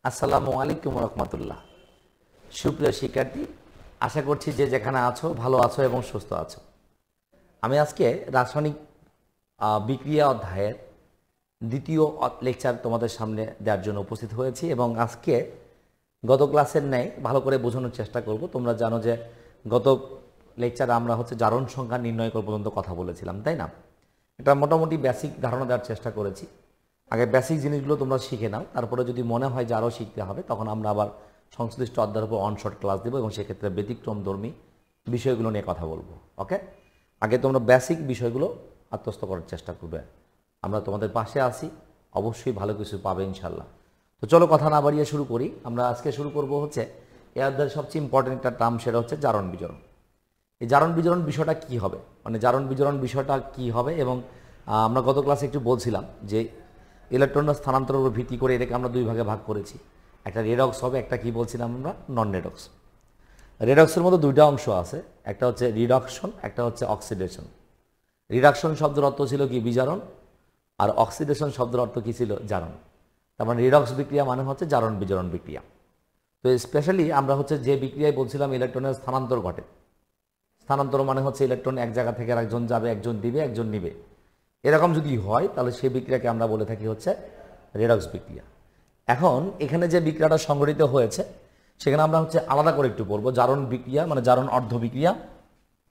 আসসালামু আলাইকুম রহমতুল্লাহ। সুপ্রিয় শিক্ষার্থী, আশা করছি যে যেখানে আছো ভালো আছো এবং সুস্থ আছো। আমি আজকে রাসায়নিক বিক্রিয়া অধ্যায়ের দ্বিতীয় লেকচার তোমাদের সামনে দেওয়ার জন্য উপস্থিত হয়েছি এবং আজকে গত ক্লাসের ন্যায় ভালো করে বোঝানোর চেষ্টা করব। তোমরা জানো যে গত লেকচারে আমরা জারণ সংখ্যা নির্ণয় করা পর্যন্ত কথা বলেছিলাম, তাই না? এটা মোটামুটি বেসিক ধারণা দেওয়ার চেষ্টা করেছি। আগে বেসিক জিনিসগুলো তোমরা শিখে নাও, তারপরে যদি মনে হয় যে আরও শিখতে হবে তখন আমরা আবার সংশ্লিষ্ট অধ্যায়ের উপর অনশর্ট ক্লাস দেবো এবং সেক্ষেত্রে ব্যতিক্রমধর্মী বিষয়গুলো নিয়ে কথা বলবো। ওকে, আগে তোমরা বেসিক বিষয়গুলো আত্মস্থ করার চেষ্টা করবে। আমরা তোমাদের পাশে আছি, অবশ্যই ভালো কিছু পাবে ইনশাল্লাহ। তো চলো কথা না বাড়িয়ে শুরু করি। আমরা আজকে শুরু করব এই অধ্যায়ের সবচেয়ে ইম্পর্টেন্ট একটা টার্ম, সেটা হচ্ছে জারণ বিজরণ। এই জারণ বিজরণ বিষয়টা কি হবে, মানে জারণ বিজরণ বিষয়টা কি হবে, এবং আমরা গত ক্লাসে একটু বলছিলাম যে ইলেকট্রনের স্থানান্তরের উপর ভিত্তি করে এটাকে আমরা দুই ভাগে ভাগ করেছি। একটা রেডক্স হবে, একটা কি বলছিলাম আমরা, নন রেডক্স। রেডক্সের মধ্যে দুইটা অংশ আছে, একটা হচ্ছে রিডাকশন, একটা হচ্ছে অক্সিডেশন। রিডাকশন শব্দের অর্থ ছিল কি বিজারণ, আর অক্সিডেশন শব্দের অর্থ কি ছিল জারণ। তার মানে রিডক্স বিক্রিয়া মানে হচ্ছে জারণ বিজরণ বিক্রিয়া। তো স্পেশালি আমরা যে বিক্রিয়ায় বলছিলাম ইলেকট্রনের স্থানান্তর ঘটে। স্থানান্তর মানে হচ্ছে ইলেকট্রন এক জায়গা থেকে আরেকজন যাবে, একজন দিবে একজন নিবে, এরকম যদি হয় তাহলে সেই বিক্রিয়াকে আমরা বলে থাকি রেডক্স বিক্রিয়া। এখন এখানে যে বিক্রিয়াটা সংঘটিত হয়েছে সেখানে আমরা আলাদা করে একটু বলবো জারণ বিক্রিয়া মানে জারণ অর্ধ বিক্রিয়া,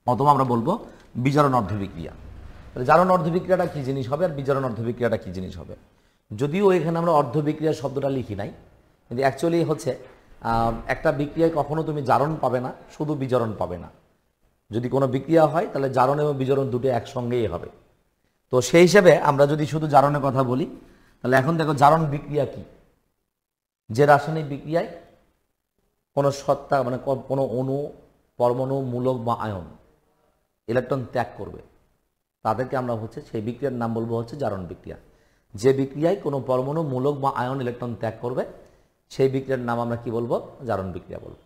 অথবা আমরা বলবো বিজারণ অর্ধ বিক্রিয়া। জারণ অর্ধ বিক্রিয়াটা কি জিনিস হবে আর বিজারণ অর্ধ বিক্রিয়াটা কি জিনিস হবে। যদিও এখানে আমরা অর্ধ বিক্রিয়া শব্দটা লিখি নাই, কিন্তু অ্যাকচুয়ালি একটা বিক্রিয়ায় কখনো তুমি জারণ পাবে না, শুধু বিজারণ পাবে না। যদি কোনো বিক্রিয়া হয় তাহলে জারণ এবং বিজারণ দুটো একসঙ্গেই হবে। তো সেই হিসেবে আমরা যদি শুধু জারণের কথা বলি তাহলে এখন দেখো জারণ বিক্রিয়া কি। যে রাসায়নিক বিক্রিয়ায় কোনো সত্তা মানে কোনো অণু, পরমাণু, মূলক বা আয়ন ইলেকট্রন ত্যাগ করবে তাদেরকে আমরা সেই বিক্রিয়ার নাম বলবো জারণ বিক্রিয়া। যে বিক্রিয়ায় কোনো পরমাণু, মূলক বা আয়ন ইলেকট্রন ত্যাগ করবে সেই বিক্রিয়ার নাম আমরা কি বলবো, জারণ বিক্রিয়া বলবো।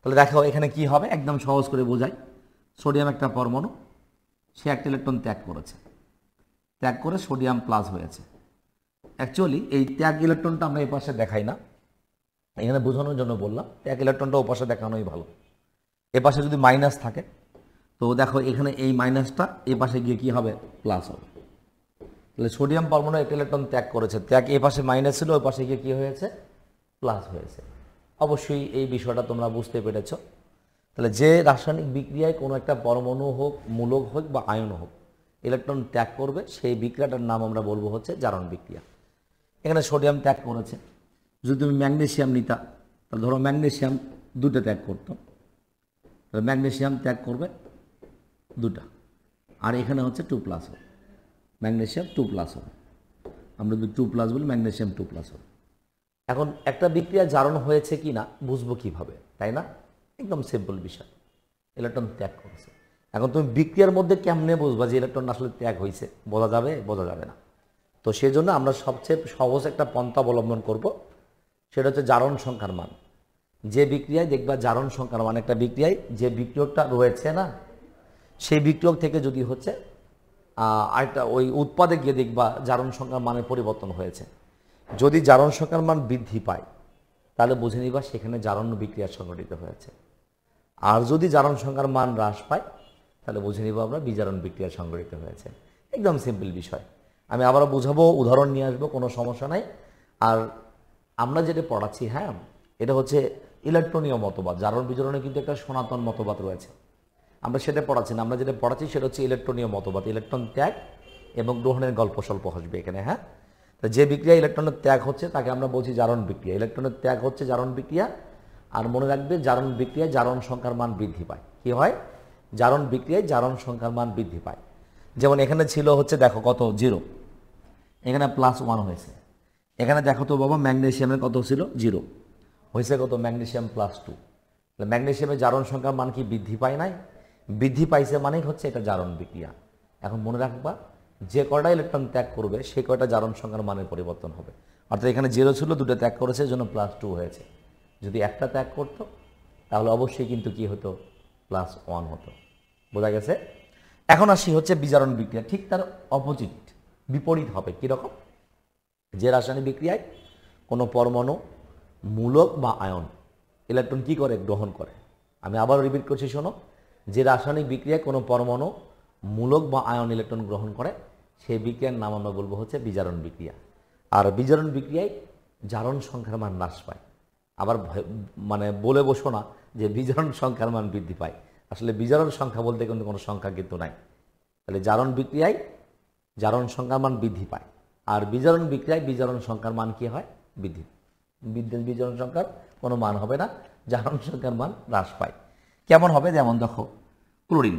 তাহলে দেখো এখানে কি হবে, একদম সহজ করে বোঝাই। সোডিয়াম একটা পরমাণু, সে একটা ইলেকট্রন ত্যাগ করেছে, ত্যাগ করে সোডিয়াম প্লাস হয়েছে। অ্যাকচুয়ালি এই ত্যাগ ইলেকট্রনটা আমরা এই পাশে দেখাই না, এখানে বোঝানোর জন্য বললাম। ত্যাগ ইলেকট্রনটা ও পাশে দেখানোই ভালো। এ পাশে যদি মাইনাস থাকে তো দেখো এখানে এই মাইনাসটা এই পাশে গিয়ে কি হবে, প্লাস হবে। তাহলে সোডিয়াম পরমাণু একটা ইলেকট্রন ত্যাগ করেছে, ত্যাগ এই পাশে মাইনাস ছিল, ওই পাশে গিয়ে কি হয়েছে, প্লাস হয়েছে। অবশ্যই এই বিষয়টা তোমরা বুঝতে পেরেছ। তাহলে যে রাসায়নিক বিক্রিয়ায় কোনো একটা পরমাণু হোক, মূলক হোক বা আয়ন হোক ইলেকট্রন ত্যাগ করবে সেই বিক্রিয়াটার নাম আমরা বলবো জারণ বিক্রিয়া। এখানে সোডিয়াম ত্যাগ করেছে, যদি তুমি ম্যাগনেসিয়াম নিতা তাহলে ধরো ম্যাগনেসিয়াম দুটো ত্যাগ করতো, তাহলে ম্যাগনেসিয়াম ত্যাগ করবে দুটা, আর এখানে 2+ হবে, ম্যাগনেসিয়াম 2+ হবে। আমরা যদি 2+ বলি ম্যাগনেসিয়াম 2+ হবে। এখন একটা বিক্রিয়া জারণ হয়েছে কি না বুঝবো কিভাবে, তাই না? একদম সিম্পল বিষয়, ইলেকট্রন ত্যাগ করেছে। এখন তুমি বিক্রিয়ার মধ্যে কেমনে বুঝবা যে ইলেকট্রন আসলে ত্যাগ হয়েছে, বোঝা যাবে? বোঝা যাবে না। তো সেই জন্য আমরা সবচেয়ে সহজ একটা পন্থা অবলম্বন করব, সেটা জারণ সংখ্যার মান। যে বিক্রিয়ায় দেখবা জারণ সংখ্যার মান, একটা বিক্রিয়ায় যে বিক্রিয়কটা রয়েছে না সেই বিক্রিয়ক থেকে যদি আরেকটা ওই উৎপাদে গিয়ে দেখবা জারণ সংখ্যার মানের পরিবর্তন হয়েছে। যদি জারণ সংখ্যার মান বৃদ্ধি পায় তাহলে বুঝে নিবা সেখানে জারণ বিক্রিয়া সংঘটিত হয়েছে, আর যদি জারণ সংখ্যার মান হ্রাস পায় তাহলে বুঝে নিব আমরা বিজারণ বিক্রিয়া সংঘটিত হয়েছে। একদম সিম্পল বিষয়। আমি আবারও বুঝাবো, উদাহরণ নিয়ে আসবো, কোনো সমস্যা নাই। আর আমরা যেটা পড়াচ্ছি, হ্যাঁ, এটা ইলেকট্রনীয় মতবাদ। জারণ বিজারণে কিন্তু একটা সনাতন মতবাদ রয়েছে, আমরা সেটা পড়াচ্ছি না। আমরা যেটা পড়াচ্ছি সেটা ইলেকট্রনীয় মতবাদ। ইলেকট্রন ত্যাগ এবং গ্রহণের গল্প স্বল্প আসবে এখানে, হ্যাঁ। তো যে বিক্রিয়া ইলেকট্রনের ত্যাগ হচ্ছে তাকে আমরা বলছি জারণ বিক্রিয়া। ইলেকট্রনের ত্যাগ হচ্ছে জারণ বিক্রিয়া। আর মনে রাখবে জারণ বিক্রিয়ায় জারণ সংখ্যার মান বৃদ্ধি পায়। কি হয়? জারণ বিক্রিয়ায় জারণ সংখ্যার মান বৃদ্ধি পায়। যেমন এখানে ছিল দেখো কত, 0, এখানে +1 হয়েছে। এখানে দেখো তো বাবা ম্যাগনেসিয়ামের কত ছিল, 0 হয়েছে, কত, ম্যাগনেসিয়াম +2। তাহলে ম্যাগনেসিয়ামের জারণ সংখ্যার মান কি বৃদ্ধি পায় নাই? বৃদ্ধি পাইছে, মানেই এটা জারণ বিক্রিয়া। এখন মনে রাখবা যে কয়টা ইলেকট্রন ত্যাগ করবে সে কয়টা জারণ সংখ্যার মানের পরিবর্তন হবে। অর্থাৎ এখানে 0 ছিল, দুটো ত্যাগ করেছে, জন্য +2 হয়েছে। যদি একটা ত্যাগ করতো তাহলে অবশ্যই কিন্তু কি হতো, +1 হতো। বোঝা গেছে? এখন আসি বিজারণ বিক্রিয়া। ঠিক তার অপোজিট, বিপরীত হবে। কীরকম? যে রাসায়নিক বিক্রিয়ায় কোনো পরমাণু, মূলক বা আয়ন ইলেকট্রন কি করে? গ্রহণ করে। আমি আবারও রিপিট করছি, শোনো। যে রাসায়নিক বিক্রিয়ায় কোনো পরমাণু মূলক বা আয়ন ইলেকট্রন গ্রহণ করে সেই বিক্রিয়ার নাম আমরা বলবো হচ্ছে বিজারণ বিক্রিয়া। আর বিজারণ বিক্রিয়ায় জারণ সংখ্যার মান হ্রাস পায়। আবার মানে বলে বসো না যে বিজারণ সংখ্যার মান বৃদ্ধি পায়। আসলে বিজারণ সংখ্যা বলতে কিন্তু কোনো সংখ্যা কিন্তু নাই। তাহলে জারণ বিক্রিয়ায় জারণ সংখ্যার মান বৃদ্ধি পায়, আর বিজারণ বিক্রিয়ায় বিজারণ সংখ্যার মান কি হয়? বিজারণ সংখ্যার কোনো মান হবে না, জারণ সংখ্যার মান হ্রাস পায়। কেমন হবে? যেমন দেখো, ক্লোরিন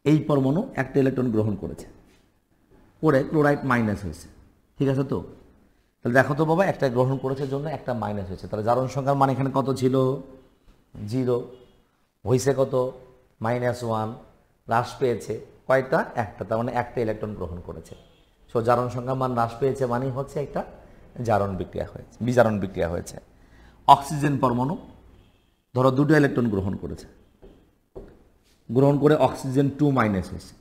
এই পরমাণু একটা ইলেকট্রন গ্রহণ করেছে, করে ক্লোরাইড মাইনাস হয়েছে, ঠিক আছে তো? তাহলে দেখো তো বাবা, একটা গ্রহণ করেছে জন্য একটা মাইনাস হয়েছে, তাহলে জারণ সংখ্যার মান এখানে কত ছিল? 0 হয়েছে কত? -1। হ্রাস পেয়েছে কয়টা? একটা, তার মানে একটা ইলেকট্রন গ্রহণ করেছে। সো জারণ সংখ্যার মান হ্রাস পেয়েছে মানে হচ্ছে একটা জারণ বিক্রিয়া হয়েছে, বিজারণ বিক্রিয়া হয়েছে। অক্সিজেন পরমাণু ধরো 2টো ইলেকট্রন গ্রহণ করেছে, গ্রহণ করে অক্সিজেন 2- হয়েছে।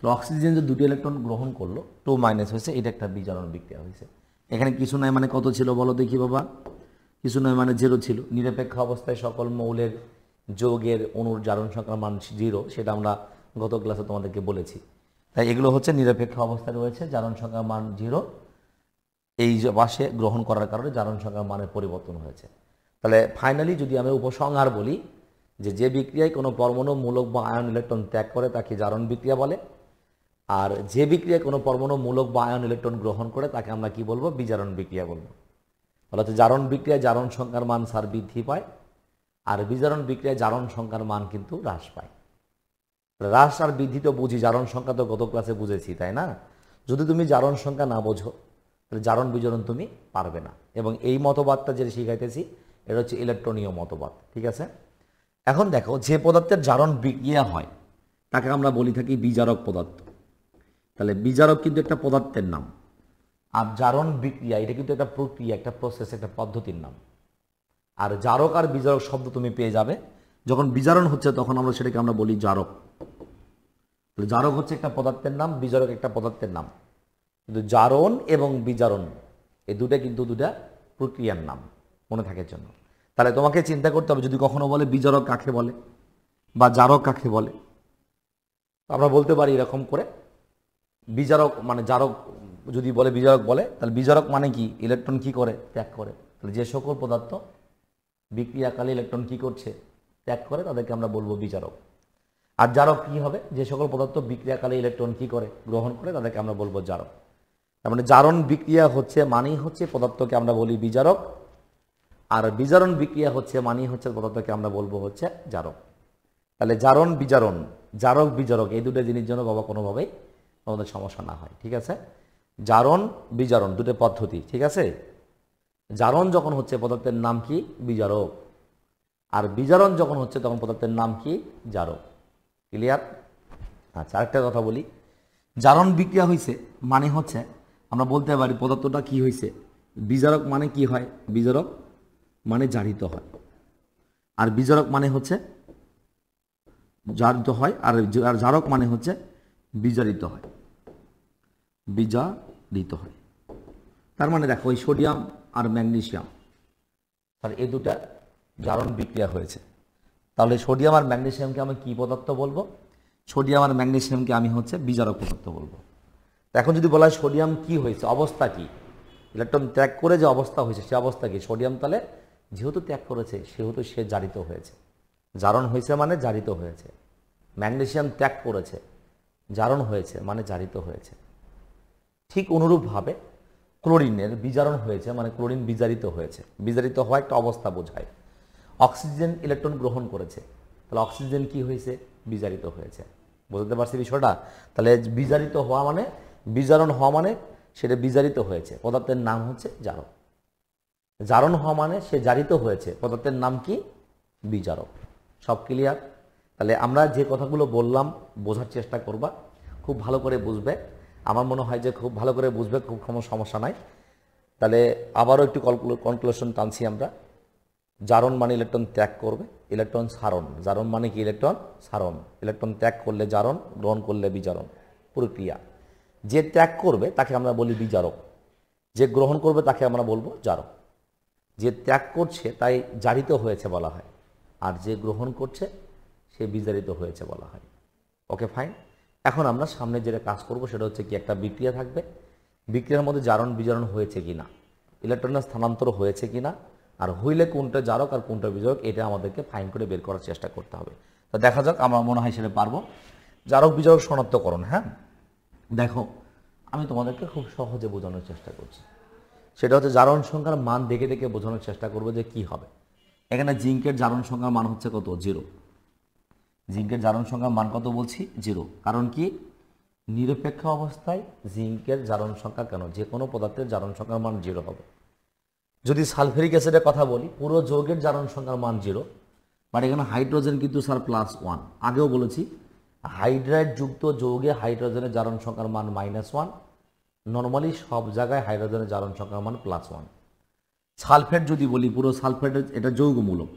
তো অক্সিজেন যে 2টো ইলেকট্রন গ্রহণ করলো, 2- হয়েছে, এটা একটা বিজারণ বিক্রিয়া হয়েছে। এখানে কিছু নয় মানে কত ছিল বলো দেখি বাবা? কিছু নয় মানে 0 ছিল। নিরপেক্ষ অবস্থায় সকল মৌলের যৌগের অণুর জারণ সংখ্যার মান 0, সেটা আমরা গত ক্লাসে তোমাদেরকে বলেছি। তাই এগুলো হচ্ছে নিরপেক্ষ অবস্থায় রয়েছে, জারণ সংখ্যার মান 0। এই যে পাশে গ্রহণ করার কারণে জারণ সংখ্যার মানের পরিবর্তন হয়েছে। তাহলে ফাইনালি যদি আমি উপসংহার বলি, যে বিক্রিয়ায় কোনো পরমাণু মূলক বা আয়ন ইলেকট্রন ত্যাগ করে তাকে জারণ বিক্রিয়া বলে, আর যে বিক্রিয়ায় কোনো পরমাণু মূলক বা আয়ন ইলেকট্রন গ্রহণ করে তাকে আমরা কি বলবো? বিজারণ বিক্রিয়া বলবো। অর্থাৎ জারণ বিক্রিয়ায় জারণ সংখ্যার মান বৃদ্ধি পায়, আর বিজারণ বিক্রিয়ায় জারণ সংখ্যার মান কিন্তু হ্রাস পায়। হ্রাস আর বৃদ্ধি তো বুঝি, জারণ সংখ্যা তো গত ক্লাসে বুঝেছি, তাই না? যদি তুমি জারণ সংখ্যা না বোঝো তাহলে জারণ বিজারণ তুমি পারবে না। এবং এই মতবাদটা যেটা শিখাইতেছি এটা হচ্ছে ইলেকট্রনীয় মতবাদ, ঠিক আছে? এখন দেখো, যে পদার্থের জারণ বিক্রিয়া হয় তাকে আমরা বলি থাকি বিজারক পদার্থ। তাহলে বিজারক কিন্তু একটা পদার্থের নাম, আর জারণ বিক্রিয়া এটা কিন্তু একটা প্রক্রিয়া, একটা প্রসেস, একটা পদ্ধতির নাম। আর জারক আর বিজারক শব্দ তুমি পেয়ে যাবে যখন বিজারণ হচ্ছে, তখন আমরা সেটাকে আমরা বলি জারক। তাহলে জারক হচ্ছে একটা পদার্থের নাম, বিজারক একটা পদার্থের নাম। কিন্তু জারণ এবং বিজারণ এই দুটা কিন্তু দুটা প্রক্রিয়ার নাম, মনে থাকার জন্য। তাহলে তোমাকে চিন্তা করতে হবে, যদি কখনো বলে বিজারক কাকে বলে বা জারক কাকে বলে, আমরা বলতে পারি এরকম করে, বিজারক মানে জারক যদি বলে, বিজারক বলে, তাহলে বিজারক মানে কি? ইলেকট্রন কি করে? ত্যাগ করে। তাহলে যে সকল পদার্থ বিক্রিয়াকালে ইলেকট্রন কি করছে? ত্যাগ করে, তাদেরকে আমরা বলবো বিজারক। আর জারক কি হবে? যে সকল পদার্থ বিক্রিয়াকালে ইলেকট্রন কি করে? গ্রহণ করে, তাদেরকে আমরা বলবো জারক। তার মানে জারণ বিক্রিয়া হচ্ছে মানেই হচ্ছে পদার্থকে আমরা বলি বিজারক, আর বিজারণ বিক্রিয়া হচ্ছে মানেই হচ্ছে পদার্থকে আমরা বলবো হচ্ছে জারক। তাহলে জারণ বিজারণ, জারক বিজারক এই দুটো জিনিস যেন বাবা কোনোভাবেই আমাদের সমস্যা না হয়, ঠিক আছে? জারণ বিজারণ দুটো পদ্ধতি, ঠিক আছে? জারণ যখন হচ্ছে পদার্থের নাম কি? বিজারক। আর বিজারণ যখন হচ্ছে তখন পদার্থের নাম কি? জারক। ক্লিয়ার? আচ্ছা, আরেকটা কথা বলি, জারণ বিক্রিয়া হয়েছে মানে হচ্ছে আমরা বলতে পারি পদার্থটা কি হয়েছে? বিজারক মানে কি হয়? বিজারক মানে জারিত হয়, আর বিজারক মানে হচ্ছে জারিত হয়, আর জারক মানে হচ্ছে বিজারিত হয়, বিজারিত হয়। তার মানে দেখো, ওই সোডিয়াম আর ম্যাগনেসিয়াম, তাহলে এই দুটা জারণ বিক্রিয়া হয়েছে। তাহলে সোডিয়াম আর ম্যাগনেসিয়ামকে আমি কি পদার্থ বলবো? সোডিয়াম আর ম্যাগনেসিয়ামকে আমি হচ্ছে বিজারক পদার্থ বলবো। এখন যদি বলা হয় সোডিয়াম কি হয়েছে, অবস্থা কি? ইলেকট্রন ত্যাগ করে যে অবস্থা হয়েছে সে অবস্থা কি? সোডিয়াম তাহলে যেহেতু ত্যাগ করেছে সেহেতু সে জারিত হয়েছে, জারণ হয়েছে মানে জারিত হয়েছে। ম্যাগনেসিয়াম ত্যাগ করেছে, জারণ হয়েছে মানে জারিত হয়েছে। ঠিক অনুরূপভাবে ক্লোরিনের বিজারণ হয়েছে মানে ক্লোরিন বিজারিত হয়েছে। বিজারিত হওয়া একটা অবস্থা বোঝায়। অক্সিজেন ইলেকট্রন গ্রহণ করেছে, তাহলে অক্সিজেন কি হয়েছে? বিজারিত হয়েছে। বুঝতে পারছি বিষয়টা? তাহলে বিজারিত হওয়া মানে, বিজারণ হওয়া মানে সেটা বিজারিত হয়েছে, পদার্থের নাম হচ্ছে জারক। জারণ হওয়া মানে সে জারিত হয়েছে, পদার্থের নাম কি? বিজারক। সব ক্লিয়ার? তাহলে আমরা যে কথাগুলো বললাম বোঝার চেষ্টা করবা, খুব ভালো করে বুঝবে। আমার মনে হয় যে খুব ভালো করে বুঝবে, খুব কোনো সমস্যা নাই। তাহলে আবারও একটু কনক্লুশন টানছি আমরা। জারণ মানে ইলেকট্রন ত্যাগ করবে, ইলেকট্রন সারণ। জারণ মানে কি? ইলেকট্রন সারণ। ইলেকট্রন ত্যাগ করলে জারণ, গ্রহণ করলে বিজারণ প্রক্রিয়া। যে ত্যাগ করবে তাকে আমরা বলি বিজারক, যে গ্রহণ করবে তাকে আমরা বলবো জারক। যে ত্যাগ করছে তাই জারিত হয়েছে বলা হয়, আর যে গ্রহণ করছে সে বিজারিত হয়েছে বলা হয়। Okay fine. এখন আমরা সামনে যেটা কাজ করব সেটা হচ্ছে কি, একটা বিক্রিয়া থাকবে, বিক্রিয়ার মধ্যে জারণ বিজারণ হয়েছে কিনা, ইলেকট্রনের স্থানান্তর হয়েছে কিনা, আর হইলে কোনটা জারক আর কোনটা বিজারক, এটা আমাদেরকে ফাইন করে বের করার চেষ্টা করতে হবে। তো দেখা যাক, আমার মনে হয় সেটা পারবো। জারক বিজারক শনাক্তকরণ। হ্যাঁ, দেখো আমি তোমাদেরকে খুব সহজে বোঝানোর চেষ্টা করছি। সেটা হচ্ছে জারণ সংখ্যার মান দেখে দেখে বোঝানোর চেষ্টা করবো যে কি হবে। এখানে জিঙ্কের জারণ সংখ্যার মান হচ্ছে কত? 0। জিঙ্কের জারণ সংখ্যার মান কত বলছি? 0। কারণ কি? নিরপেক্ষ অবস্থায় জিঙ্কের জারণ সংখ্যা কেন, যে কোনো পদার্থের জারণ সংখ্যার মান 0 হবে। যদি সালফেরিক অ্যাসিডের কথা বলি, পুরো যৌগের জারণ সংখ্যার মান 0, বাট এখানে হাইড্রোজেন কিন্তু স্যার +1। আগেও বলেছি হাইড্রাইড যুক্ত যৌগে হাইড্রোজেনের জারণ সংখ্যার মান -1। নর্মালি সব জায়গায় হাইড্রোজেনের জারণ সংখ্যার মান +1। সালফেট যদি বলি, পুরো সালফেটের এটা যৌগমূলক,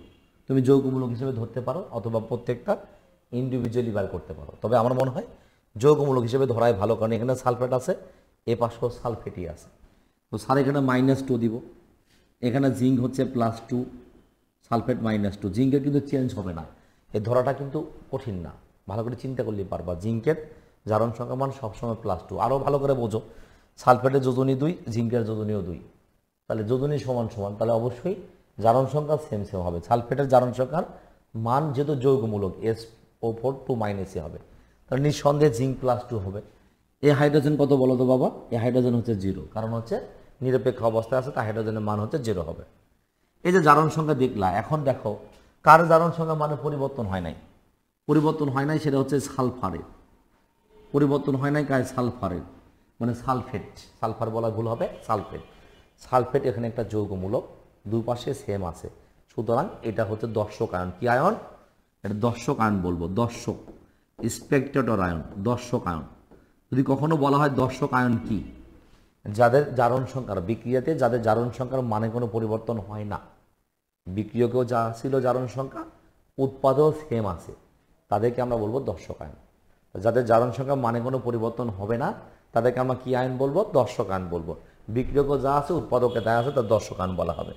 তুমি যৌগমূলক হিসেবে ধরতে পারো অথবা প্রত্যেকটা ইন্ডিভিজুয়ালি বার করতে পারো। তবে আমার মনে হয় যৌগমূলক হিসেবে ধরাই ভালো, কারণ এখানে সালফেট আছে, এ পাশেও সালফেটই আছে। তো স্যার এখানে -2 দিব, এখানে জিঙ্ক হচ্ছে +2, সালফেট -2। জিঙ্কের কিন্তু চেঞ্জ হবে না, এই ধরাটা কিন্তু কঠিন না, ভালো করে চিন্তা করলেই পারবা। জিঙ্কের জারণ সংখ্যা মান সবসময় +2। আরও ভালো করে বোঝো, সালফেটের যোজনী 2, জিঙ্কের যোজনীও 2, তাহলে যোজনী সমান সমান, তাহলে অবশ্যই জারণ সংখ্যা সেম হবে। সালফেটের জারণ সংখ্যার মান যেহেতু যৌগমূলক SO4 2 হবে, তাহলে নিঃসন্দেহে জিঙ্ক +2 হবে। এই হাইড্রোজেন কত বলো তো বাবা? এই হাইড্রোজেন হচ্ছে 0, কারণ হচ্ছে নিরপেক্ষ অবস্থায় আছে, তাই হাইড্রোজেনের মান হচ্ছে 0 হবে। এই যে জারণ সংখ্যা দেখলা, এখন দেখো কার জারণ সংখ্যা মানে পরিবর্তন হয় নাই? পরিবর্তন হয় নাই, সেটা হচ্ছে সালফারের। পরিবর্তন হয় নাই কার? সালফারের, মানে সালফেট। সালফার বলা ভুল হবে, সালফেট। সালফেট এখানে একটা যৌগমূলক, দুই পাশে সেম আছে, সুতরাং এটা হচ্ছে দর্শক আয়ন। কি আয়ন? এটা দর্শক আয়ন বলবো, দর্শক, স্পেকটেটর আয়ন, দর্শক আয়ন। যদি কখনো বলা হয় দর্শক আয়ন কি? যাদের জারণ সংখ্যার বিক্রিয়াতে যাদের জারণ সংখ্যার মানে কোনো পরিবর্তন হয় না, বিক্রিয়কেও যা ছিল জারণ সংখ্যা, উৎপাদও সেম আছে, তাদেরকে আমরা বলবো দর্শক আয়ন। যাদের জারণ সংখ্যা মানে কোনো পরিবর্তন হবে না, তাদেরকে আমরা কি আয়ন বলবো? দর্শক আয়ন বলবো। বিক্রিয়কও যা আছে, উৎপাদকে যা আছে, তার দর্শক আয়ন বলা হবে।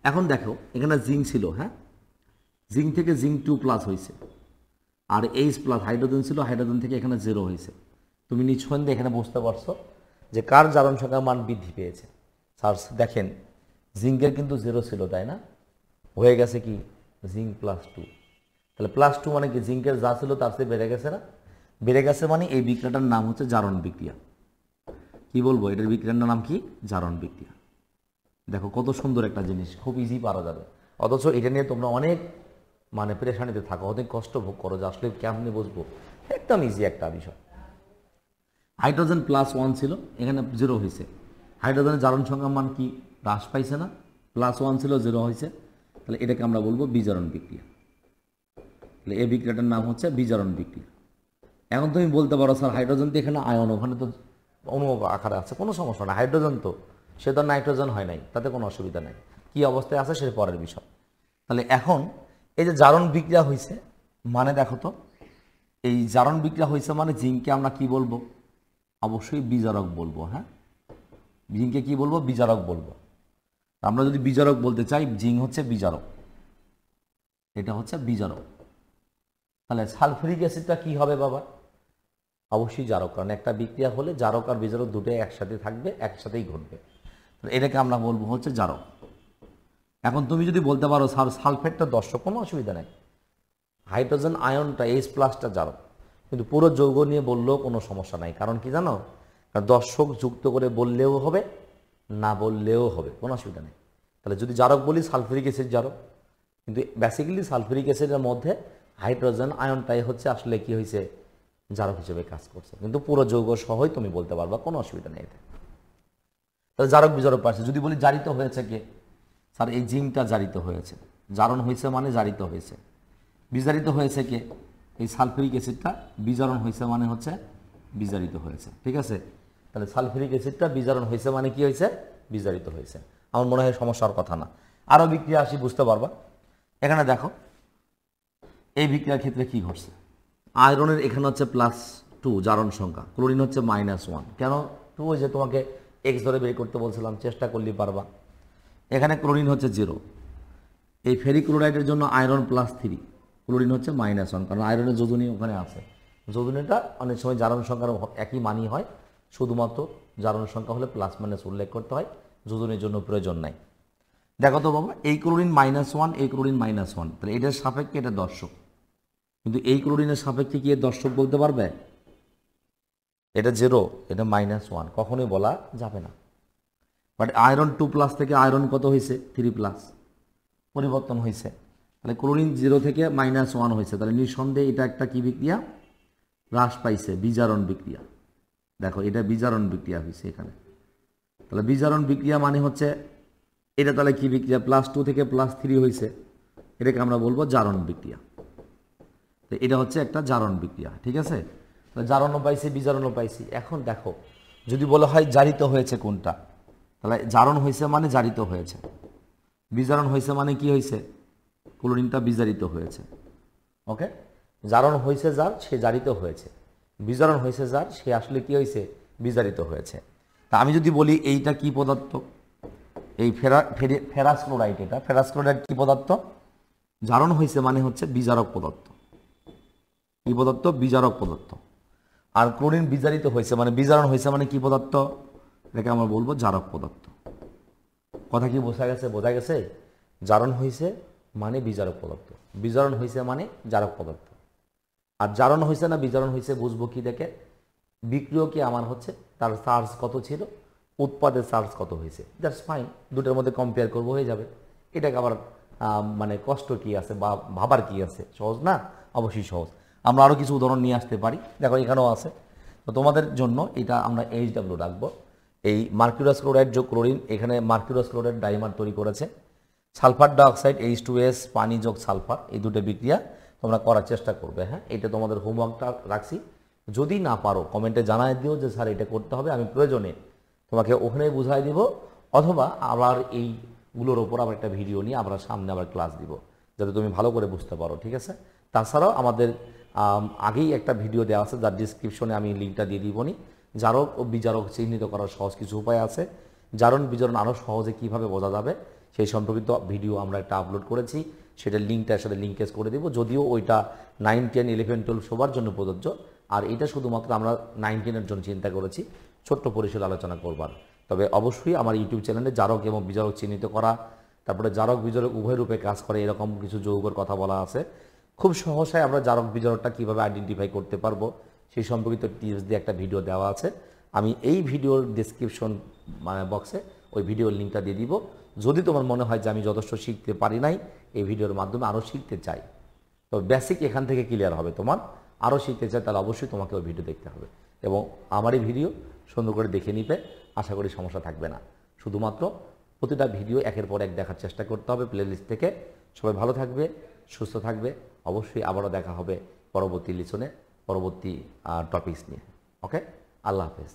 এখন দেখো এখানে জিঙ্ক ছিল, হ্যাঁ, জিঙ্ক থেকে জিঙ্ক 2+ হয়েছে, আর H+ হাইড্রোজেন ছিল, হাইড্রোজেন থেকে এখানে 0 হয়েছে। তুমি নিঃসন্দেহে এখানে বুঝতে পারছো যে কার জারণ সংখ্যার মান বৃদ্ধি পেয়েছে। স্যার দেখেন জিঙ্কের কিন্তু 0 ছিল, তাই না? হয়ে গেছে কি? জিঙ্ক +2। তাহলে +2 মানে কি? জিঙ্কের যা ছিল তার চেয়ে বেড়ে গেছে না? বেড়ে গেছে মানে এই বিক্রিয়াটার নাম হচ্ছে জারণ বিক্রিয়া। কি বলবো? এটার বিক্রিয়ার নাম কি? জারণ বিক্রিয়া। দেখো কত সুন্দর একটা জিনিস, খুব ইজি পারা যাবে, অথচ এটা নিয়ে তোমরা অনেক পেরেশানিতে থাকো, অনেক কষ্ট ভোগ করো যে আসলে কেমনি বুঝবো। একদম ইজি একটা বিষয়। হাইড্রোজেন +1 ছিল, এখানে 0 হয়েছে। হাইড্রোজেনের জারণ সংখ্যার মান কি? হ্রাস পাইছে না? +1 ছিল, 0 হয়েছে, তাহলে এটাকে আমরা বলবো বিজারণ বিক্রিয়া। তাহলে এই বিক্রিয়াটার নাম হচ্ছে বিজারণ বিক্রিয়া। এখন তুমি বলতে পারো স্যার হাইড্রোজেন তো এখানে আয়ন, ওখানে তো অণু আকারে আছে, কোনো সমস্যা না। হাইড্রোজেন তো সে তো নাইট্রোজেন হয় নাই, তাতে কোনো অসুবিধা নাই। কি অবস্থায় আছে সে পরের বিষয়। তাহলে এখন এই যে জারণ বিক্রিয়া হয়েছে, মানে দেখো তো, এই জারণ বিক্রিয়া হয়েছে মানে জিঙ্ককে আমরা কি বলবো? অবশ্যই বিজারক বলবো। হ্যাঁ, জিঙ্ককে কি বলবো? বিজারক বলবো। আমরা যদি বিজারক বলতে চাই, জিঙ্ক হচ্ছে বিজারক, এটা হচ্ছে বিজারক। তাহলে সালফুরিক অ্যাসিডটা কি হবে বাবা? অবশ্যই জারক, কারণ একটা বিক্রিয়া হলে জারক আর বিজারক দুটোই একসাথে থাকবে, একসাথেই ঘটবে। এটাকে আমরা বলবো হচ্ছে জারক। এখন তুমি যদি বলতে পারো স্যার সালফেটটা দর্শক, কোনো অসুবিধা নেই। হাইড্রোজেন আয়নটা H+টা জারক, কিন্তু পুরো যৌগ নিয়ে বললেও কোনো সমস্যা নাই। কারণ কি জানো? কারণ দর্শক যুক্ত করে বললেও হবে, না বললেও হবে, কোনো অসুবিধা নেই। তাহলে যদি জারক বলি সালফুরিক অ্যাসিড জারক, কিন্তু বেসিক্যালি সালফুরিক অ্যাসিডের মধ্যে হাইড্রোজেন আয়নটাই হচ্ছে আসলে কি হয়েছে? জারক হিসেবে কাজ করছে, কিন্তু পুরো যৌগ সহই তুমি বলতে পারবা, কোনো অসুবিধা নেই এতে। তাহলে জারক বিজারক পাচ্ছে। যদি বলি জারিত হয়েছে কে? স্যার এই জিঙ্কটা জারিত হয়েছে। জারণ হয়েছে মানে জারিত হয়েছে। বিজারিত হয়েছে কে? এই সালফুরিক অ্যাসিডটা। বিজারণ হয়েছে মানে হচ্ছে বিজারিত হয়েছে। ঠিক আছে, তাহলে সালফুরিক অ্যাসিডটা বিজারণ হয়েছে মানে কি হয়েছে? বিজারিত হয়েছে। আমার মনে হয় সমস্যার কথা না। আরও বিক্রিয়া আসি, বুঝতে পারবা। এখানে দেখো এই বিক্রিয়ার ক্ষেত্রে কি ঘটছে। আয়রনের এখানে হচ্ছে +2 জারণ সংখ্যা, ক্লোরিন হচ্ছে -1। কেন 2? ওই যে তোমাকে এক্স ধরে বের করতে বলছিলাম, চেষ্টা করলেই পারবা। এখানে ক্লোরিন হচ্ছে 0। এই ফেরিক ক্লোরাইডের জন্য আয়রন +3, ক্লোরিন হচ্ছে -1, কারণ আয়রনের যোজনী ওখানে আছে। যোজনীটা অনেক সময় জারণ সংখ্যার একই মানই হয়, শুধুমাত্র জারণ সংখ্যা হলে প্লাস মাইনাস উল্লেখ করতে হয়, যোজনীর জন্য প্রয়োজন নাই। দেখো তো বাবা, এই ক্লোরিন -1, এই ক্লোরিন -1, তাহলে এটার সাপেক্ষে এটা দর্শক, কিন্তু এই ক্লোরিনের সাপেক্ষে কি এর দর্শক বলতে পারবে? এটা 0, এটা -1, কখনোই বলা যাবে না। বাট আয়রন 2+ থেকে আয়রন কত হয়েছে? 3+, পরিবর্তন হয়েছে। তাহলে ক্লোরিন 0 থেকে -1 হয়েছে, তাহলে নিঃসন্দেহে এটা একটা কি বিক্রিয়া? হ্রাস পাইছে, বিজারণ বিক্রিয়া। দেখো এটা বিজারণ বিক্রিয়া হয়েছে এখানে। তাহলে বিজারণ বিক্রিয়া মানে হচ্ছে এটা, তাহলে কি বিক্রিয়া? +2 থেকে +3 হয়েছে, এটাকে আমরা বলবো জারণ বিক্রিয়া। তো এটা হচ্ছে একটা জারণ বিক্রিয়া, ঠিক আছে? তাহলে জারণও পাইছি, বিজারণও পাইছি। এখন দেখো, যদি বলা হয় জারিত হয়েছে কোনটা, তাহলে জারণ হয়েছে মানে জারিত হয়েছে, বিজারণ হয়েছে মানে কি হয়েছে? ক্লোরিনটা বিজারিত হয়েছে। ওকে, জারণ হয়েছে যার, সে জারিত হয়েছে। বিজারণ হয়েছে যার, সে আসলে কি হয়েছে? বিজারিত হয়েছে। তা আমি যদি বলি এইটা কি পদার্থ? এই ফেরাস ক্লোরাইড, এটা ফেরাস ক্লোরাইড কি পদার্থ? জারণ হয়েছে মানে হচ্ছে বিজারক পদার্থ। কি পদার্থ? বিজারক পদার্থ। আর ক্লোরিন বিজারিত হয়েছে মানে, বিজারণ হয়েছে মানে কি পদার্থ? এটাকে আমরা বলবো জারক পদার্থ। কথা কি বোঝা গেছে? বোঝা গেছে? জারণ হয়েছে মানে বিজারক পদার্থ, বিজারণ হয়েছে মানে জারক পদার্থ। আর জারণ হয়েছে না বিজারণ হয়েছে বুঝবো কি দেখে? বিক্রিয় কি আমার হচ্ছে, তার চার্জ কত ছিল, উৎপাদের চার্জ কত হয়েছে, দ্যাটস ফাইন। দুটোর মধ্যে কম্পেয়ার করবো, হয়ে যাবে। এটাকে আবার মানে কষ্ট কি আছে বা ভাবার কি আছে? সহজ না? অবশ্যই সহজ। আমরা আরও কিছু উদাহরণ নিয়ে আসতে পারি, দেখো এখানেও আছে। তো তোমাদের জন্য এটা আমরা HW রাখবো। এই মার্কিউরাস ক্লোরাইড যোগ ক্লোরিন, এখানে মার্কিউরাস ক্লোরাইড ডাইমার তৈরি করেছে। সালফার ডাইঅক্সাইড H2S, পানি যোগ সালফার, এই দুটো বিক্রিয়া তোমরা করার চেষ্টা করবে। হ্যাঁ, এটা তোমাদের হোমওয়ার্কটা রাখছি। যদি না পারো কমেন্টে জানাই দিও যে স্যার এটা করতে হবে, আমি প্রয়োজনে তোমাকে ওখানেই বুঝাই দিব, অথবা আবার এইগুলোর ওপর আবার একটা ভিডিও নিয়ে আমরা সামনে আবার ক্লাস দিব, যাতে তুমি ভালো করে বুঝতে পারো, ঠিক আছে? তাছাড়াও আমাদের আগেই একটা ভিডিও দেওয়া আছে, যার ডিসক্রিপশনে আমি লিঙ্কটা দিয়ে দিবনি। জারক ও বিজারক চিহ্নিত করার সহজ কিছু উপায় আছে, জারণ বিজারণ আরও সহজে কিভাবে বোঝা যাবে সেই সম্পর্কিত ভিডিও আমরা একটা আপলোড করেছি, সেটার লিঙ্কটার সাথে লিঙ্কেজ করে দেবো। যদিও ওইটা 9, 10, 11, 12 সবার জন্য প্রযোজ্য, আর এটা শুধুমাত্র আমরা 9, 10-এর জন্য চিন্তা করেছি, ছোট্ট পরিসরে আলোচনা করবার। তবে অবশ্যই আমার ইউটিউব চ্যানেলে জারক এবং বিজারক চিহ্নিত করা, তারপরে জারক বিজারক উভয় রূপে কাজ করে এরকম কিছু যৌগের কথা বলা আছে। খুব সহসায় আমরা জারক বিজারকটা কীভাবে আইডেন্টিফাই করতে পারবো সেই সম্পর্কিত টিপস দিয়ে একটা ভিডিও দেওয়া আছে। আমি এই ভিডিওর ডিসক্রিপশন বক্সে ওই ভিডিওর লিঙ্কটা দিয়ে দিব। যদি তোমার মনে হয় যে আমি যথেষ্ট শিখতে পারি নাই, এই ভিডিওর মাধ্যমে আরও শিখতে চাই, তো বেসিক এখান থেকে ক্লিয়ার হবে তোমার। আরও শিখতে চাই তাহলে অবশ্যই তোমাকে ওই ভিডিও দেখতে হবে, এবং আমার এই ভিডিও সুন্দর করে দেখে নিবে, আশা করি সমস্যা থাকবে না। শুধুমাত্র প্রতিটা ভিডিও একের পর এক দেখার চেষ্টা করতে হবে প্লেলিস্ট থেকে। সবাই ভালো থাকবে, সুস্থ থাকবে। অবশ্যই আবারও দেখা হবে পরবর্তী লিসনে, পরবর্তী টপিকস নিয়ে। ওকে, আল্লাহ হাফেজ।